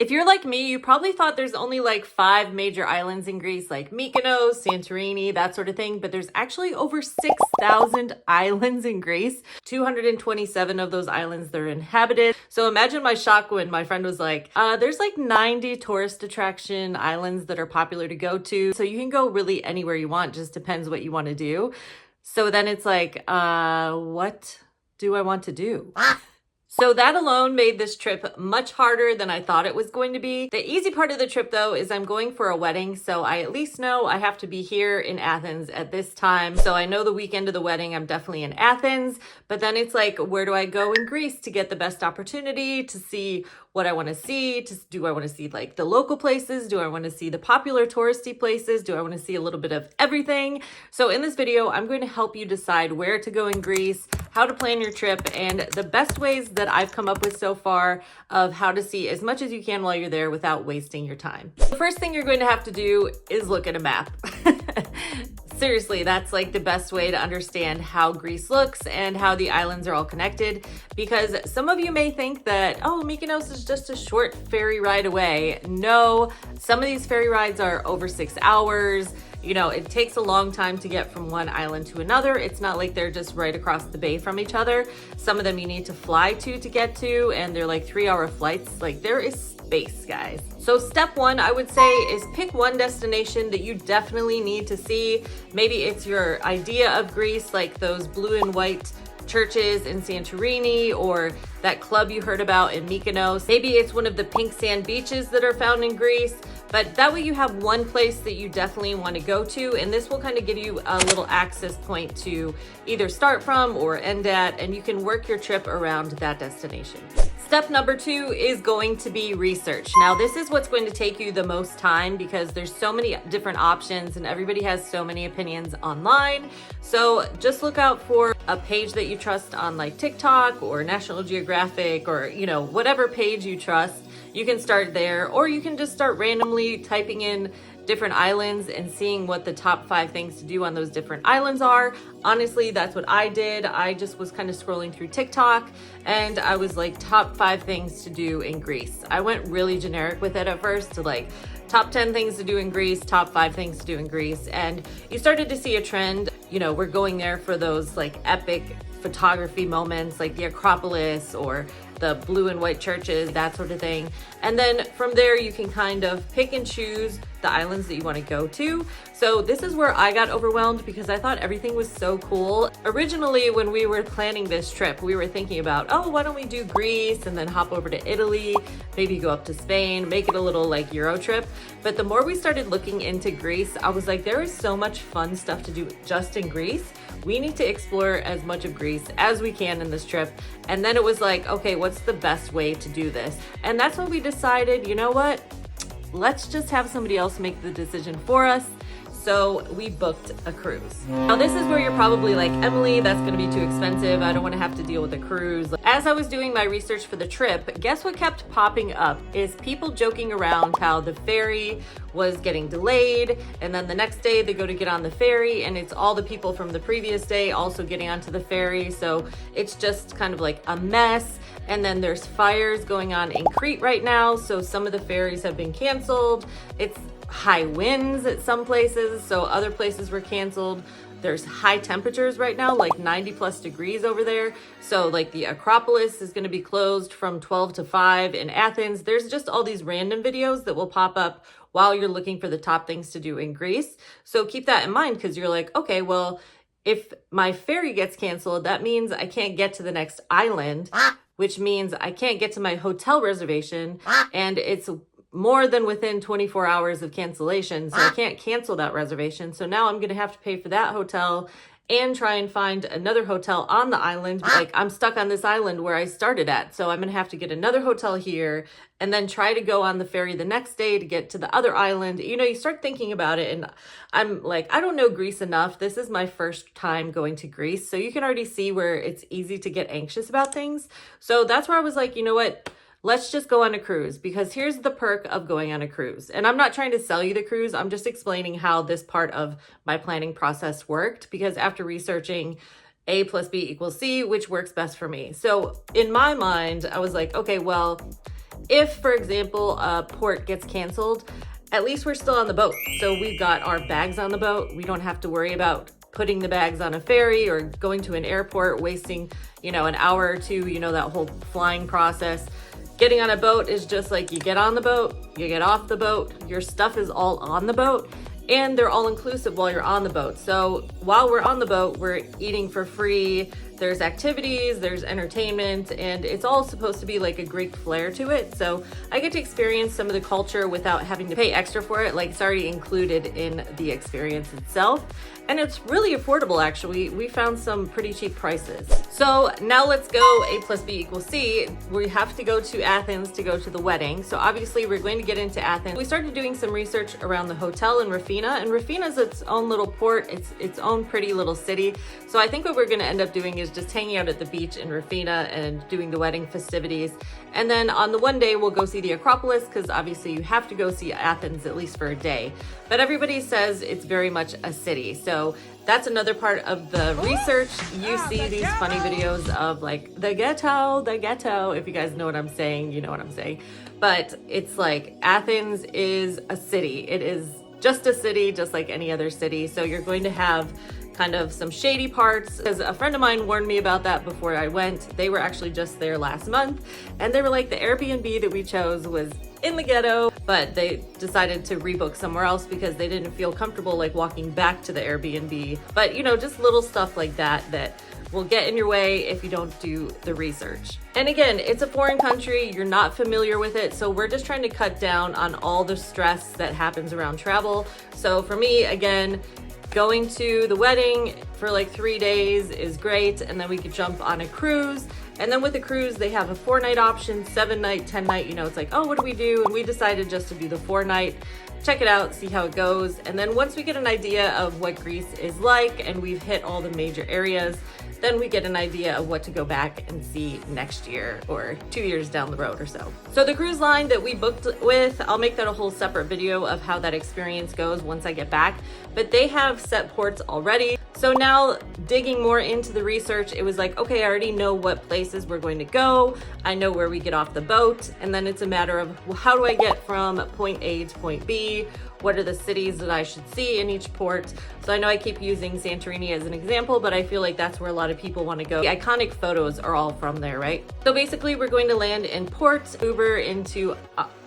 If you're like me, you probably thought there's only like 5 major islands in Greece, like Mykonos, Santorini, that sort of thing, but there's actually over 6,000 islands in Greece. 227 of those islands that are inhabited. So imagine my shock when my friend was like, there's like 90 tourist attraction islands that are popular to go to. So you can go really anywhere you want, just depends what you want to do. So then it's like, what do I want to do? So that alone made this trip much harder than I thought it was going to be. The easy part of the trip though is I'm going for a wedding, so I at least know I have to be here in Athens at this time. So I know the weekend of the wedding I'm definitely in Athens, but then it's like, where do I go in Greece to get the best opportunity to see what I want to see? Do I want to see like the local places? Do I want to see the popular touristy places? Do I want to see a little bit of everything? So in this video, I'm going to help you decide where to go in Greece, how to plan your trip, and the best ways that I've come up with so far of how to see as much as you can while you're there without wasting your time. The first thing you're going to have to do is look at a map. Seriously, that's like the best way to understand how Greece looks and how the islands are all connected, because some of you may think that, oh, Mykonos is just a short ferry ride away. No, some of these ferry rides are over 6 hours. You know, it takes a long time to get from one island to another. It's not like they're just right across the bay from each other. Some of them you need to fly to get to, and they're like 3-hour flights. Like, there is space, guys. So step one, I would say, is pick one destination that you definitely need to see. Maybe it's your idea of Greece, like those blue and white churches in Santorini, or that club you heard about in Mykonos. Maybe it's one of the pink sand beaches that are found in Greece, but that way you have one place that you definitely want to go to, and this will kind of give you a little access point to either start from or end at, and you can work your trip around that destination. Step number 2 is going to be research. Now, this is what's going to take you the most time because there's so many different options and everybody has so many opinions online. So just look out for a page that you trust on like TikTok or National Geographic, or, you know, whatever page you trust. You can start there, or you can just start randomly typing in different islands and seeing what the top 5 things to do on those different islands are. Honestly, that's what I did. I just was kind of scrolling through TikTok and I was like, top 5 things to do in Greece. I went really generic with it at first, to like top 10 things to do in Greece, top 5 things to do in Greece. And you started to see a trend. You know, we're going there for those like epic photography moments, like the Acropolis or the blue and white churches, that sort of thing. And then from there, you can kind of pick and choose the islands that you want to go to. So this is where I got overwhelmed because I thought everything was so cool. Originally, when we were planning this trip, we were thinking about, oh, why don't we do Greece and then hop over to Italy, maybe go up to Spain, make it a little like Euro trip. But the more we started looking into Greece, I was like, there is so much fun stuff to do just in Greece. We need to explore as much of Greece as we can in this trip. And then it was like, okay, what's the best way to do this? And that's when we decided, you know what? Let's just have somebody else make the decision for us. So we booked a cruise. Now this is where you're probably like, Emily, that's gonna be too expensive. I don't wanna have to deal with a cruise. As I was doing my research for the trip, guess what kept popping up is people joking around how the ferry was getting delayed, and then the next day they go to get on the ferry and it's all the people from the previous day also getting onto the ferry. So it's just kind of like a mess. And then there's fires going on in Crete right now. So some of the ferries have been canceled. It's high winds at some places, so other places were canceled. There's high temperatures right now, like 90+ degrees over there. So like the Acropolis is going to be closed from 12 to 5 in Athens. There's just all these random videos that will pop up while you're looking for the top things to do in Greece. So keep that in mind, because you're like, okay, well, if my ferry gets canceled, that means I can't get to the next island, which means I can't get to my hotel reservation, and it's more than within 24 hours of cancellation. So I can't cancel that reservation. So now I'm going to have to pay for that hotel and try and find another hotel on the island. Like, I'm stuck on this island where I started at. So I'm going to have to get another hotel here and then try to go on the ferry the next day to get to the other island. You know, you start thinking about it, and I'm like, I don't know Greece enough. This is my first time going to Greece. So you can already see where it's easy to get anxious about things. So that's where I was like, you know what? Let's just go on a cruise, because here's the perk of going on a cruise. And I'm not trying to sell you the cruise. I'm just explaining how this part of my planning process worked, because after researching A plus B equals C, which works best for me. So in my mind, I was like, okay, well, if, for example, a port gets canceled, at least we're still on the boat. So we've got our bags on the boat. We don't have to worry about putting the bags on a ferry or going to an airport, wasting, an hour or two, that whole flying process. Getting on a boat is just like you get on the boat, you get off the boat, your stuff is all on the boat, and they're all inclusive while you're on the boat. So while we're on the boat, we're eating for free. There's activities, there's entertainment, and it's all supposed to be like a Greek flair to it. So I get to experience some of the culture without having to pay extra for it. Like, it's already included in the experience itself. And it's really affordable, actually. We found some pretty cheap prices. So now let's go A plus B equals C. We have to go to Athens to go to the wedding. So obviously we're going to get into Athens. We started doing some research around the hotel in Rafina, and Rafina is its own little port. It's its own pretty little city. So I think what we're gonna end up doing is just hanging out at the beach in Rafina and doing the wedding festivities. And then on the one day, we'll go see the Acropolis, because obviously you have to go see Athens at least for a day. But everybody says it's very much a city. So that's another part of the research. You see these funny videos of like the ghetto. If you guys know what I'm saying, you know what I'm saying. But it's like Athens is a city. It is just a city, just like any other city. So you're going to have kind of some shady parts, because a friend of mine warned me about that before I went. They were actually just there last month, and they were like, the Airbnb that we chose was in the ghetto, but they decided to rebook somewhere else because they didn't feel comfortable like walking back to the Airbnb. But just little stuff like that will get in your way if you don't do the research. And again, it's a foreign country, you're not familiar with it, so we're just trying to cut down on all the stress that happens around travel. So for me, again, going to the wedding for like 3 days is great, and then we could jump on a cruise. And then with the cruise, they have a 4-night option, 7-night, 10-night, it's like, oh, what do we do? And we decided just to do the 4-night, check it out, see how it goes. And then once we get an idea of what Greece is like and we've hit all the major areas, then we get an idea of what to go back and see next year or 2 years down the road or so. So the cruise line that we booked with, I'll make that a whole separate video of how that experience goes once I get back, but they have set ports already. So now digging more into the research, it was like, okay, I already know what places we're going to go. I know where we get off the boat. And then it's a matter of, well, how do I get from point A to point B? What are the cities that I should see in each port? So I know I keep using Santorini as an example, but I feel like that's where a lot of people want to go. The iconic photos are all from there, right? So basically we're going to land in port, Uber into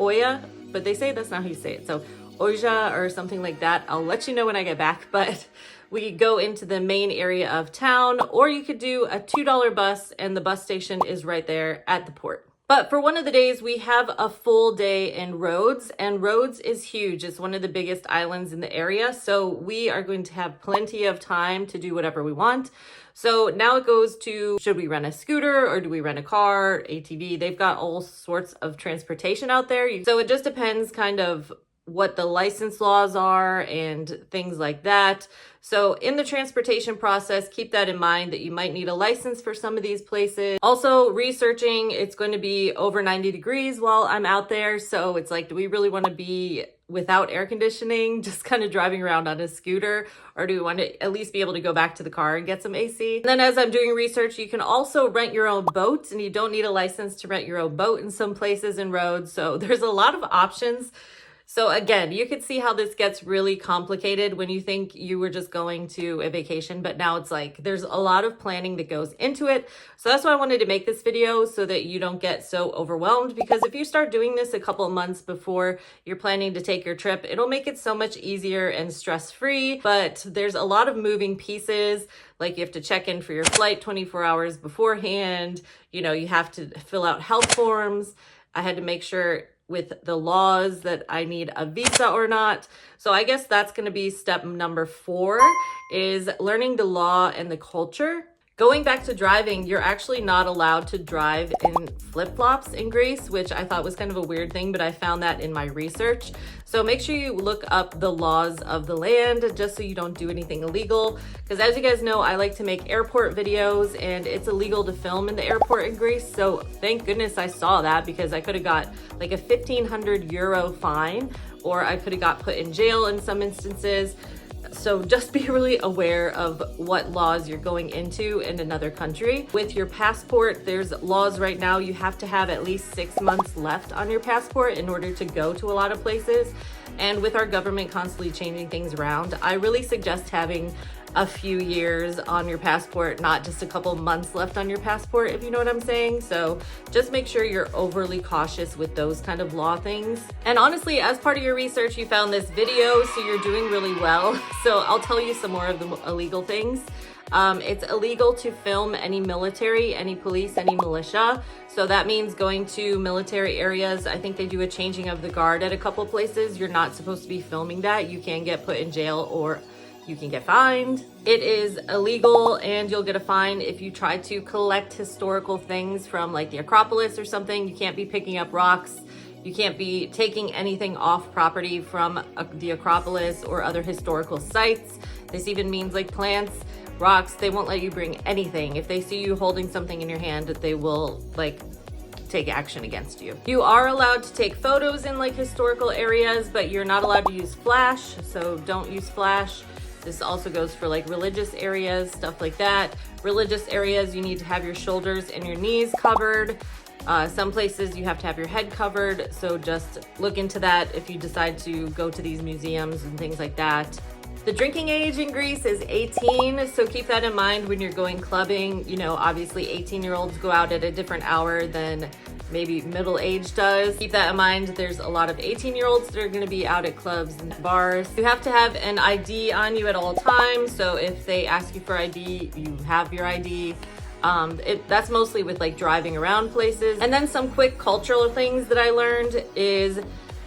Oya, but they say that's not how you say it. So Oja or something like that. I'll let you know when I get back, but we go into the main area of town, or you could do a $2 bus, and the bus station is right there at the port. But for one of the days, we have a full day in Rhodes, and Rhodes is huge. It's one of the biggest islands in the area. So we are going to have plenty of time to do whatever we want. So now it goes to, should we rent a scooter or do we rent a car, ATV? They've got all sorts of transportation out there. So it just depends kind of what the license laws are and things like that. So in the transportation process, keep that in mind that you might need a license for some of these places. Also researching, it's going to be over 90 degrees while I'm out there. So it's like, do we really want to be without air conditioning, just kind of driving around on a scooter? Or do we want to at least be able to go back to the car and get some AC? And then as I'm doing research, you can also rent your own boat, and you don't need a license to rent your own boat in some places in Rhodes. So there's a lot of options. So again, you could see how this gets really complicated when you think you were just going to a vacation, but now it's like there's a lot of planning that goes into it. So that's why I wanted to make this video, so that you don't get so overwhelmed, because if you start doing this a couple of months before you're planning to take your trip, it'll make it so much easier and stress-free. But there's a lot of moving pieces. Like you have to check in for your flight 24 hours beforehand. You have to fill out health forms. I had to make sure with the laws that I need a visa or not. So I guess that's going to be step number 4, is learning the law and the culture. Going back to driving, you're actually not allowed to drive in flip-flops in Greece, which I thought was kind of a weird thing, but I found that in my research. So make sure you look up the laws of the land, just so you don't do anything illegal. Because as you guys know, I like to make airport videos, and it's illegal to film in the airport in Greece. So thank goodness I saw that, because I could have got like a 1,500 euro fine, or I could have got put in jail in some instances. So just be really aware of what laws you're going into in another country. With your passport, there's laws right now. You have to have at least 6 months left on your passport in order to go to a lot of places. And with our government constantly changing things around, I really suggest having a few years on your passport, not just a couple months left on your passport, if you know what I'm saying. So just make sure you're overly cautious with those kind of law things. And honestly, as part of your research, you found this video, so you're doing really well. So I'll tell you some more of the illegal things. It's illegal to film any military, any police, any militia. So that means going to military areas. I think they do a changing of the guard at a couple places. You're not supposed to be filming that. You can get put in jail or you can get fined. It is illegal and you'll get a fine if you try to collect historical things from like the Acropolis or something. You can't be picking up rocks. You can't be taking anything off property from the Acropolis or other historical sites. This even means like plants, rocks. They won't let you bring anything. If they see you holding something in your hand, they will like take action against you. You are allowed to take photos in like historical areas, but you're not allowed to use flash, so don't use flash. This also goes for like religious areas, stuff like that. Religious areas, you need to have your shoulders and your knees covered. Some places you have to have your head covered, so just look into that if you decide to go to these museums and things like that. The drinking age in Greece is 18, so keep that in mind when you're going clubbing. You know, obviously 18-year-olds go out at a different hour than maybe middle age does. Keep that in mind. There's a lot of 18-year-olds that are going to be out at clubs and bars. You have to have an ID on you at all times, so if they ask you for ID, you have your ID. That's mostly with like driving around places. And then some quick cultural things that I learned is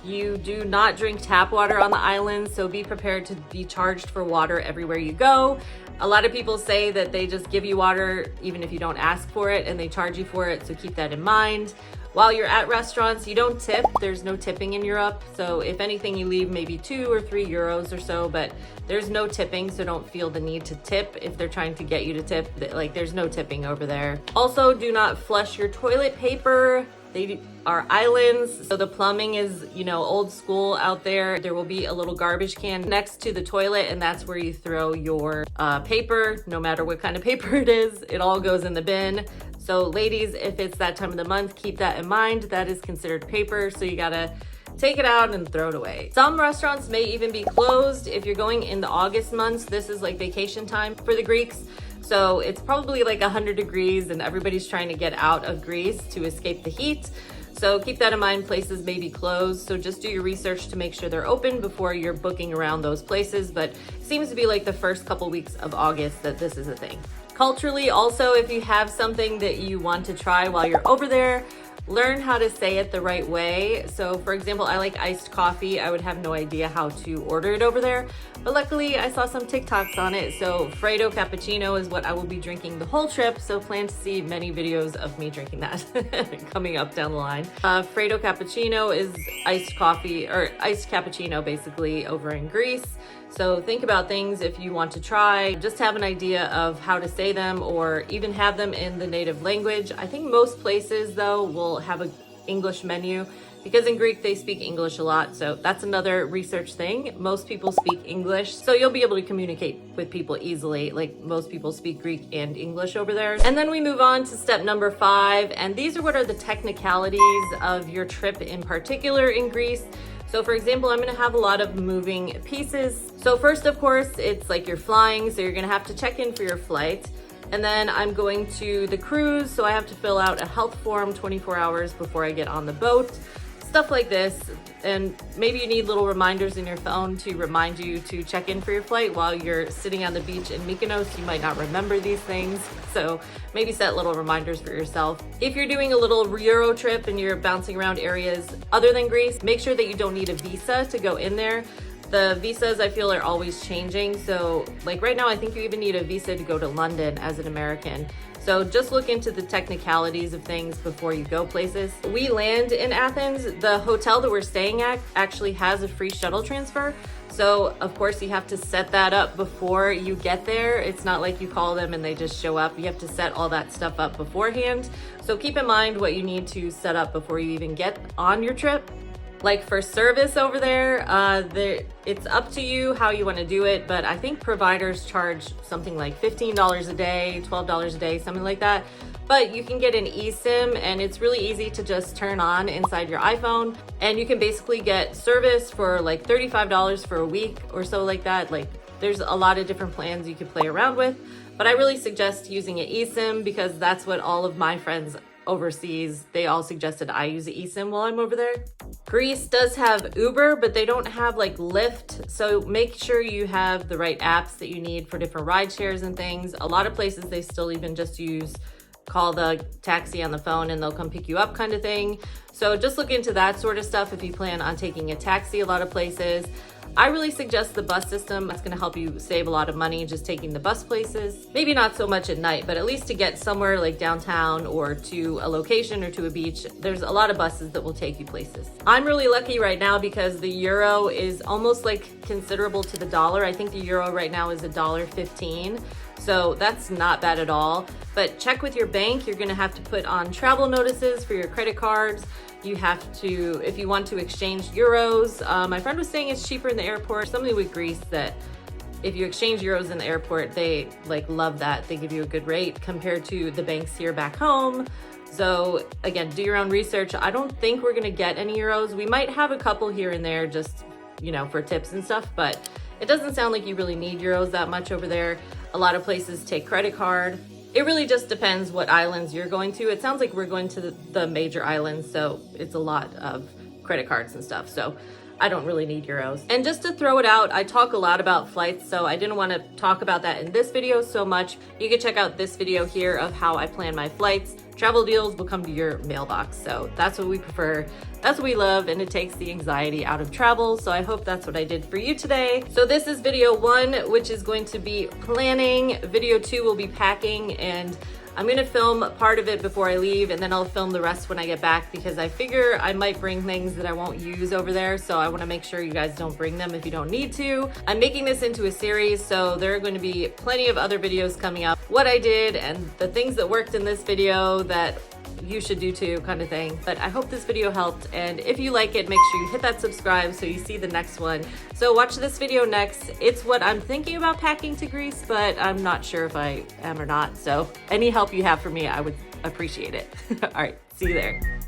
you do not drink tap water on the island, so be prepared to be charged for water everywhere you go. A lot of people say that they just give you water even if you don't ask for it, and they charge you for it, so keep that in mind. While you're at restaurants, you don't tip. There's no tipping in Europe, so if anything, you leave maybe 2 or 3 euros or so, but there's no tipping, so don't feel the need to tip if they're trying to get you to tip. Like, there's no tipping over there. Also, do not flush your toilet paper. They are islands, so the plumbing is, you know, old school out there. There will be a little garbage can next to the toilet, and that's where you throw your paper, no matter what kind of paper it is. It all goes in the bin. So ladies, if it's that time of the month, keep that in mind. That is considered paper, so you gotta take it out and throw it away. Some restaurants may even be closed if you're going in the August months. This is like vacation time for the Greeks. So it's probably like 100 degrees and everybody's trying to get out of Greece to escape the heat. So keep that in mind. Places may be closed. So just do your research to make sure they're open before you're booking around those places. But it seems to be like the first couple weeks of August that this is a thing. Culturally, also, if you have something that you want to try while you're over there, learn how to say it the right way. So for example, I like iced coffee. I would have no idea how to order it over there, but luckily I saw some TikToks on it. So Freddo cappuccino is what I will be drinking the whole trip. So plan to see many videos of me drinking that coming up down the line. Freddo cappuccino is iced coffee, or iced cappuccino basically, over in Greece. So think about things if you want to try, just have an idea of how to say them or even have them in the native language. I think most places though will have an English menu because in Greek they speak English a lot. So that's another research thing. Most people speak English, so you'll be able to communicate with people easily. Like most people speak Greek and English over there. And then we move on to step number 5. And these are what are the technicalities of your trip in particular in Greece. So for example, I'm gonna have a lot of moving pieces. So first, of course, it's like you're flying, so you're gonna have to check in for your flight. And then I'm going to the cruise, so I have to fill out a health form 24 hours before I get on the boat. Stuff like this. And maybe you need little reminders in your phone to remind you to check in for your flight while you're sitting on the beach in Mykonos. You might not remember these things, so maybe set little reminders for yourself. If you're doing a little Euro trip and you're bouncing around areas other than Greece, make sure that you don't need a visa to go in there. The visas, I feel, are always changing. So like right now, I think you even need a visa to go to London as an American. So just look into the technicalities of things before you go places. We land in Athens. The hotel that we're staying at actually has a free shuttle transfer. So of course you have to set that up before you get there. It's not like you call them and they just show up. You have to set all that stuff up beforehand. So keep in mind what you need to set up before you even get on your trip. Like for service over there, it's up to you how you want to do it, but I think providers charge something like $15 a day, $12 a day, something like that. But you can get an eSIM and it's really easy to just turn on inside your iPhone, and you can basically get service for like $35 for a week or so like that. Like there's a lot of different plans you can play around with, but I really suggest using an eSIM because that's what all of my friends overseas, they all suggested I use an eSIM while I'm over there. Greece does have Uber, but they don't have like Lyft. So make sure you have the right apps that you need for different ride shares and things. A lot of places, they still even just call the taxi on the phone and they'll come pick you up kind of thing. So just look into that sort of stuff if you plan on taking a taxi a lot of places. I really suggest the bus system. That's gonna help you save a lot of money just taking the bus places. Maybe not so much at night, but at least to get somewhere like downtown or to a location or to a beach, there's a lot of buses that will take you places. I'm really lucky right now because the euro is almost like considerable to the dollar. I think the euro right now is $1.15. So that's not bad at all. But check with your bank. You're gonna have to put on travel notices for your credit cards. You have to, if you want to exchange euros, my friend was saying it's cheaper in the airport. Something with Greece that if you exchange euros in the airport, they like love that. They give you a good rate compared to the banks here back home. So again, do your own research. I don't think we're gonna get any euros. We might have a couple here and there just, you know, for tips and stuff, but it doesn't sound like you really need euros that much over there. A lot of places take credit card. It really just depends what islands you're going to. It sounds like we're going to the major islands, so it's a lot of credit cards and stuff. So I don't really need euros. And just to throw it out, I talk a lot about flights, so I didn't want to talk about that in this video so much. You can check out this video here of how I plan my flights. Travel deals will come to your mailbox. So that's what we prefer. That's what we love, and it takes the anxiety out of travel. So I hope that's what I did for you today. So this is video 1, which is going to be planning. Video 2 will be packing, and I'm gonna film part of it before I leave, and then I'll film the rest when I get back because I figure I might bring things that I won't use over there. So I wanna make sure you guys don't bring them if you don't need to. I'm making this into a series, so there are going to be plenty of other videos coming up. What I did and the things that worked in this video that you should do too, kind of thing. But I hope this video helped, and if you like it, make sure you hit that subscribe so you see the next one. So watch this video next. It's what I'm thinking about packing to Greece, but I'm not sure if I am or not. So any help you have for me, I would appreciate it. All right, see you there.